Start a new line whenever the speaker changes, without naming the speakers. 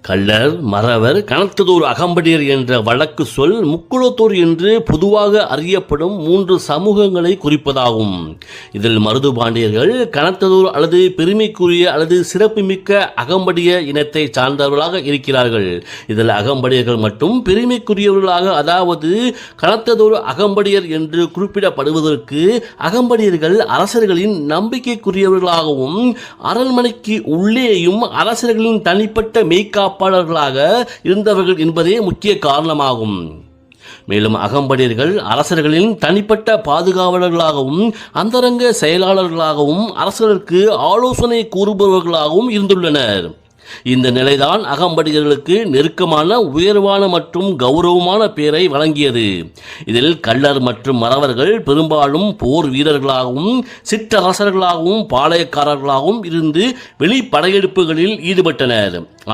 கள்ளர், மறவர், கனத்ததோர் அகம்படியர் என்ற வழக்கு சொல் முக்குளத்தோர் என்று பொதுவாக அறியப்படும் 3 சமூகங்களை குறிப்பதாகும். இதில் மருதுபாண்டியர்கள் கனத்ததோர் அல்லது பெருமைக்குரிய அல்லது சிறப்புமிக்க அகம்படிய இனத்தை சார்ந்தவர்களாக இருக்கிறார்கள். இதில் அகம்படியர்கள் மட்டும் பெருமைக்குரியவர்களாக, அதாவது கனத்ததோர் அகம்படியர் என்று குறிப்பிடப்படுவதற்கு அகம்படியர்கள் அரசர்களின் நம்பிக்கைக்குரியவர்களாகவும் அரண்மனைக்கு உள்ளேயும் அரசர்களின் தனிப்பட்ட மெய்காப்பாளர்களாக இருந்தவர்கள் என்பதே முக்கிய காரணமாகும். மேலும் அகம்படியர்கள் அரசர்களின் தனிப்பட்ட பாதுகாவலர்களாகவும் அந்தரங்க செயலாளர்களாகவும் அரசர்களுக்கு ஆலோசனை கூறுபவர்களாகவும் இருந்துள்ளனர். இந்த நிலைதான் அகம்படியர்களுக்கு நெருக்கமான, உயர்வான மற்றும் கௌரவமான பெயரை வழங்கியது. இதில் கள்ளர் மற்றும் மறவர்கள் பெரும்பாலும் போர் வீரர்களாகவும் சிற்றரசர்களாகவும் பாளையக்காரர்களாகவும் இருந்து வெளிப்படையெடுப்புகளில் ஈடுபட்டனர்.